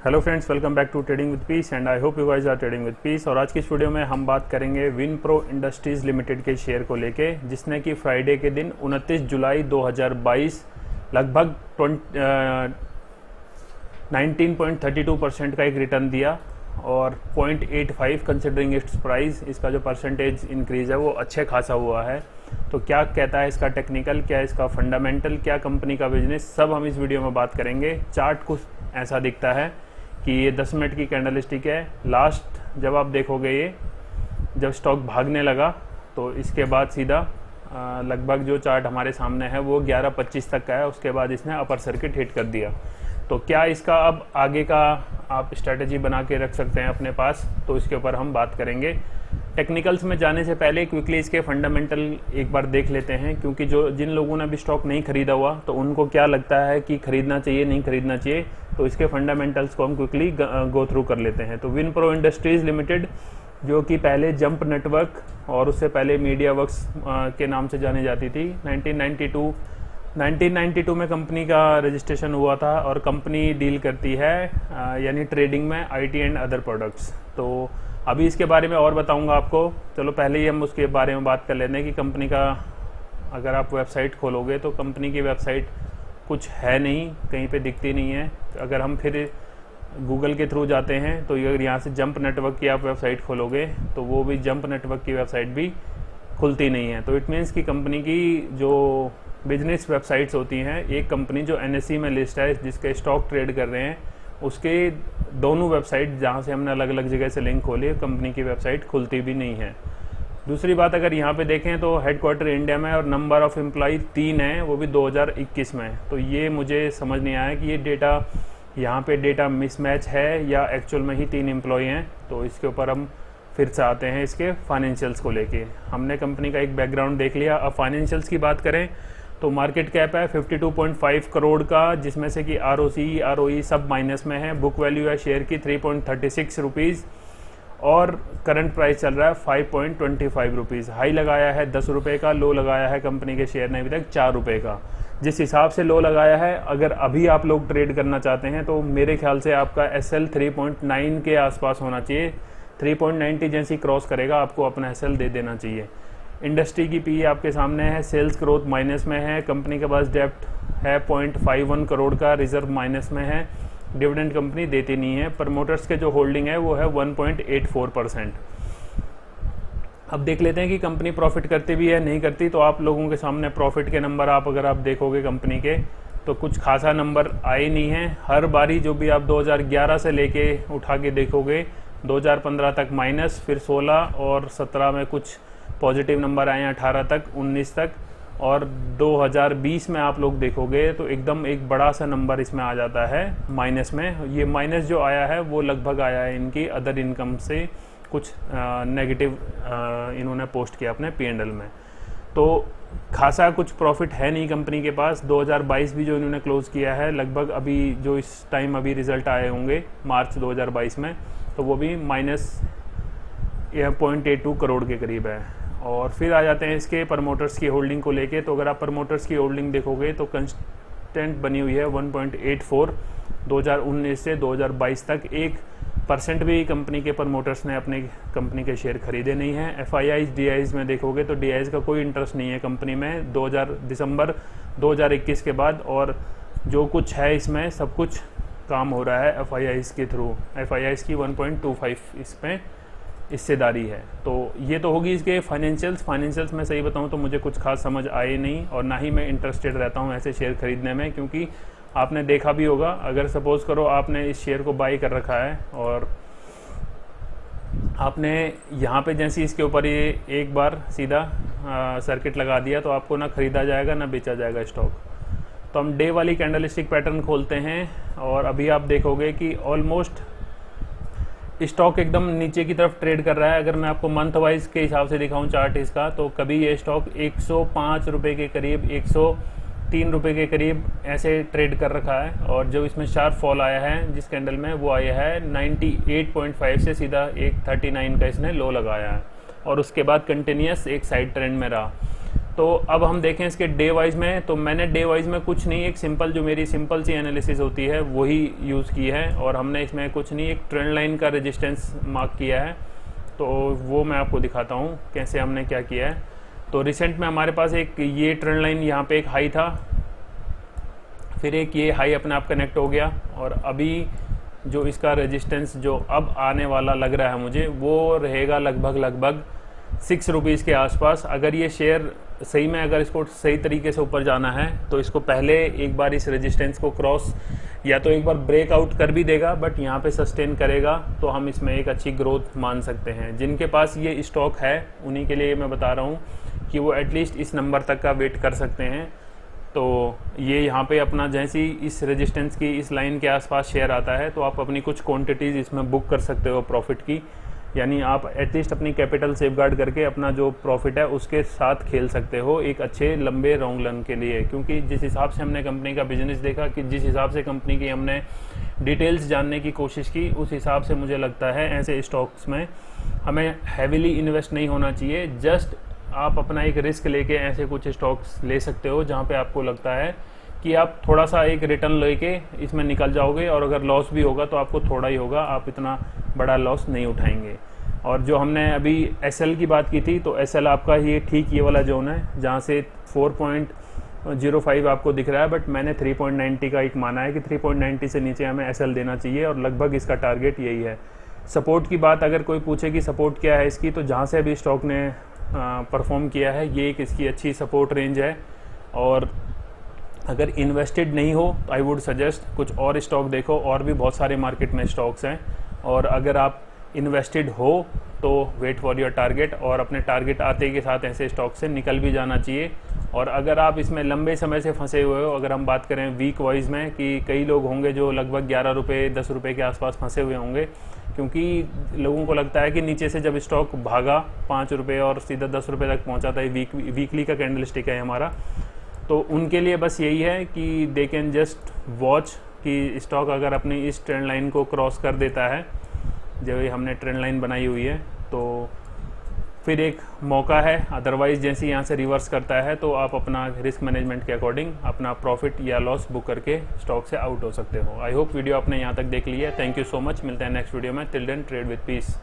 Hello friends, welcome back to trading with peace and I hope you guys are trading with peace. और आज की इस video में हम बात करेंगे विनप्रो इंडस्ट्रीज़ लिमिटेड के शेयर को लेके, जिसने कि फ्राइडे के दिन 29 जुलाई 2022 लगभग 19.32% का एक रिटर्न दिया और 0.85 कंसिडरिंग इट्स प्राइस, इसका जो परसेंटेज इंक्रीज है वो अच्छे खासा हुआ है। तो क्या कहता है इसका टेक्निकल, क्या इसका फंडामेंटल, क्या कंपनी का बिजनेस, सब हम इस वीडियो में बात करेंगे। चार्ट कुछ ऐसा दिखता है कि ये 10 मिनट की कैंडलस्टिक है। लास्ट जब आप देखोगे ये जब स्टॉक भागने लगा तो इसके बाद सीधा लगभग जो चार्ट हमारे सामने है वो 11:25 तक का है। उसके बाद इसने अपर सर्किट हिट कर दिया। तो क्या इसका अब आगे का आप स्ट्रेटजी बना के रख सकते हैं अपने पास, तो इसके ऊपर हम बात करेंगे। टेक्निकल्स में जाने से पहले क्विकली इसके फंडामेंटल एक बार देख लेते हैं, क्योंकि जिन लोगों ने अभी स्टॉक नहीं खरीदा हुआ तो उनको क्या लगता है कि खरीदना चाहिए नहीं खरीदना चाहिए। तो इसके फंडामेंटल्स को हम क्विकली गो थ्रू कर लेते हैं। तो विनप्रो इंडस्ट्रीज़ लिमिटेड, जो कि पहले जंप नेटवर्क और उससे पहले मीडिया वर्क्स के नाम से जानी जाती थी, 1992 में कंपनी का रजिस्ट्रेशन हुआ था और कंपनी डील करती है यानी ट्रेडिंग में आईटी एंड अदर प्रोडक्ट्स। तो अभी इसके बारे में और बताऊंगा आपको। चलो पहले ही हम उसके बारे में बात कर लेते हैं कि कंपनी का अगर आप वेबसाइट खोलोगे तो कंपनी की वेबसाइट कुछ है नहीं, कहीं पे दिखती नहीं है। अगर हम फिर गूगल के थ्रू जाते हैं तो अगर यहाँ से जंप नेटवर्क की आप वेबसाइट खोलोगे तो वो भी जंप नेटवर्क की वेबसाइट भी खुलती नहीं है। तो इट मीन्स कि कंपनी की जो बिजनेस वेबसाइट्स होती हैं, एक कंपनी जो एनएसई में लिस्ट है जिसके स्टॉक ट्रेड कर रहे हैं, उसके दोनों वेबसाइट जहाँ से हमने अलग अलग जगह से लिंक खोले, कंपनी की वेबसाइट खुलती भी नहीं है। दूसरी बात, अगर यहाँ पे देखें तो हेडक्वार्टर इंडिया में और नंबर ऑफ़ एम्प्लॉय 3 है, वो भी 2021 में। तो ये मुझे समझ नहीं आया कि ये डेटा यहाँ पे डेटा मिसमैच है या एक्चुअल में ही 3 एम्प्लॉय हैं। तो इसके ऊपर हम फिर से आते हैं इसके फाइनेंशियल्स को लेके। हमने कंपनी का एक बैकग्राउंड देख लिया। अब फाइनेंशियल्स की बात करें तो मार्केट कैप है 52.5 करोड़ का, जिसमें से कि आरओसी आरओई सब माइनस में है। बुक वैल्यू है शेयर की 3.36 रुपीज़ और करंट प्राइस चल रहा है 5.25 रुपीज़। हाई लगाया है 10 रुपये का, लो लगाया है कंपनी के शेयर ने अभी तक 4 रुपये का। जिस हिसाब से लो लगाया है, अगर अभी आप लोग ट्रेड करना चाहते हैं तो मेरे ख्याल से आपका एसएल 3.9 के आसपास होना चाहिए। 3.90 जैसी क्रॉस करेगा आपको अपना एसएल दे देना चाहिए। इंडस्ट्री की पी आपके सामने है, सेल्स ग्रोथ माइनस में है, कंपनी के पास डेप्ट है 0.51 करोड़ का, रिजर्व माइनस में है, डिविडेंड कंपनी देती नहीं है। प्रमोटर्स के जो होल्डिंग है वो है 1.84%। अब देख लेते हैं कि कंपनी प्रॉफिट करती भी है नहीं करती। तो आप लोगों के सामने प्रॉफिट के नंबर अगर आप देखोगे कंपनी के, तो कुछ खासा नंबर आए नहीं है। हर बारी जो भी आप 2011 से लेके उठा के देखोगे, 2015 तक माइनस, फिर 16 और 17 में कुछ पॉजिटिव नंबर आए हैं, 18 तक, 19 तक, और 2020 में आप लोग देखोगे तो एकदम एक बड़ा सा नंबर इसमें आ जाता है माइनस में। ये माइनस जो आया है वो लगभग आया है इनकी अदर इनकम से, कुछ नेगेटिव इन्होंने पोस्ट किया अपने P&L में। तो खासा कुछ प्रॉफिट है नहीं कंपनी के पास। 2022 भी जो इन्होंने क्लोज किया है, लगभग अभी जो इस टाइम अभी रिजल्ट आए होंगे मार्च 2022 में, तो वो भी माइनस 0.82 करोड़ के करीब है। और फिर आ जाते हैं इसके प्रमोटर्स की होल्डिंग को लेके। तो अगर आप प्रमोटर्स की होल्डिंग देखोगे तो कंस्टेंट बनी हुई है 1.84, 2019 से 2022 तक 1% भी कंपनी के प्रमोटर्स ने अपने कंपनी के शेयर खरीदे नहीं हैं। एफआईआईज डीआईज में देखोगे तो डीआईज का कोई इंटरेस्ट नहीं है कंपनी में दिसंबर 2021 के बाद, और जो कुछ है इसमें सब कुछ काम हो रहा है एफआईआईज के थ्रू। एफआईआईज की 1.25 इसमें हिस्सेदारी है। तो ये तो होगी इसके फाइनेंशियल्स में। सही बताऊं तो मुझे कुछ खास समझ आए नहीं, और ना ही मैं इंटरेस्टेड रहता हूं ऐसे शेयर खरीदने में, क्योंकि आपने देखा भी होगा, अगर सपोज करो आपने इस शेयर को बाई कर रखा है और आपने यहाँ पे जैसे इसके ऊपर ये एक बार सीधा सर्किट लगा दिया तो आपको ना खरीदा जाएगा ना बेचा जाएगा स्टॉक। तो हम डे वाली कैंडलस्टिक पैटर्न खोलते हैं और अभी आप देखोगे कि ऑलमोस्ट स्टॉक एकदम नीचे की तरफ ट्रेड कर रहा है। अगर मैं आपको मंथ वाइज के हिसाब से दिखाऊं चार्ट इसका, तो कभी ये स्टॉक 105 रुपये के करीब, 103 रुपये के करीब ऐसे ट्रेड कर रखा है। और जो इसमें शार्प फॉल आया है जिस कैंडल में, वो आया है 98.5 से सीधा 139 का इसने लो लगाया है, और उसके बाद कंटिन्यूस एक साइड ट्रेंड में रहा। तो अब हम देखें इसके डे वाइज में, तो मैंने डे वाइज में कुछ नहीं, एक सिंपल जो मेरी सिंपल सी एनालिसिस होती है वही यूज़ की है, और हमने इसमें कुछ नहीं, एक ट्रेंड लाइन का रेजिस्टेंस मार्क किया है। तो वो मैं आपको दिखाता हूँ कैसे हमने क्या किया है। तो रिसेंट में हमारे पास एक ये ट्रेंड लाइन, यहाँ पे एक हाई था, फिर एक ये हाई अपने आप कनेक्ट हो गया, और अभी जो इसका रेजिस्टेंस जो अब आने वाला लग रहा है मुझे, वो रहेगा लगभग 6 रुपीज़ के आसपास। अगर ये शेयर सही में, अगर इसको सही तरीके से ऊपर जाना है तो इसको पहले एक बार इस रेजिस्टेंस को क्रॉस या तो एक बार ब्रेकआउट कर भी देगा, बट यहाँ पे सस्टेन करेगा तो हम इसमें एक अच्छी ग्रोथ मान सकते हैं। जिनके पास ये स्टॉक है उन्हीं के लिए मैं बता रहा हूँ कि वो एटलीस्ट इस नंबर तक का वेट कर सकते हैं। तो ये यहाँ पे अपना जैसे ही इस रेजिस्टेंस की इस लाइन के आसपास शेयर आता है तो आप अपनी कुछ क्वांटिटीज़ इसमें बुक कर सकते हो प्रॉफिट की, यानी आप एटलीस्ट अपनी कैपिटल सेफगार्ड करके अपना जो प्रॉफिट है उसके साथ खेल सकते हो एक अच्छे लंबे लॉन्ग रन के लिए। क्योंकि जिस हिसाब से हमने कंपनी का बिजनेस देखा, कि जिस हिसाब से कंपनी की हमने डिटेल्स जानने की कोशिश की, उस हिसाब से मुझे लगता है ऐसे स्टॉक्स में हमें हैविली इन्वेस्ट नहीं होना चाहिए। जस्ट आप अपना एक रिस्क लेके ऐसे कुछ स्टॉक्स ले सकते हो जहाँ पे आपको लगता है कि आप थोड़ा सा एक रिटर्न लेके इसमें निकल जाओगे, और अगर लॉस भी होगा तो आपको थोड़ा ही होगा, आप इतना बड़ा लॉस नहीं उठाएंगे। और जो हमने अभी एसएल की बात की थी, तो एसएल आपका ये ठीक ये वाला जोन है जहाँ से 4.05 आपको दिख रहा है, बट मैंने 3.90 का एक माना है कि 3.90 से नीचे हमें एसएल देना चाहिए, और लगभग इसका टारगेट यही है। सपोर्ट की बात अगर कोई पूछे कि सपोर्ट क्या है इसकी, तो जहाँ से अभी स्टॉक ने परफॉर्म किया है ये एक इसकी अच्छी सपोर्ट रेंज है। और अगर इन्वेस्टेड नहीं हो तो आई वुड सजेस्ट कुछ और स्टॉक देखो, और भी बहुत सारे मार्केट में स्टॉक्स हैं। और अगर आप इन्वेस्टेड हो तो वेट फॉर योर टारगेट, और अपने टारगेट आते के साथ ऐसे स्टॉक से निकल भी जाना चाहिए। और अगर आप इसमें लंबे समय से फंसे हुए हो, अगर हम बात करें वीक वाइज में, कि कई लोग होंगे जो लगभग 11 रुपये 10 रुपये के आसपास फंसे हुए होंगे, क्योंकि लोगों को लगता है कि नीचे से जब स्टॉक भागा 5 रुपये और सीधा 10 रुपये तक पहुंचा था, वीकली का कैंडल स्टिक है हमारा, तो उनके लिए बस यही है कि दे कैन जस्ट वॉच कि स्टॉक अगर अपनी इस ट्रेंड लाइन को क्रॉस कर देता है, जो ये हमने ट्रेंड लाइन बनाई हुई है, तो फिर एक मौका है। अदरवाइज जैसे यहाँ से रिवर्स करता है तो आप अपना रिस्क मैनेजमेंट के अकॉर्डिंग अपना प्रॉफिट या लॉस बुक करके स्टॉक से आउट हो सकते हो। आई होप वीडियो आपने यहाँ तक देख लिया है। Thank you so much. मिलते हैं नेक्स्ट वीडियो में। Till then trade with piece.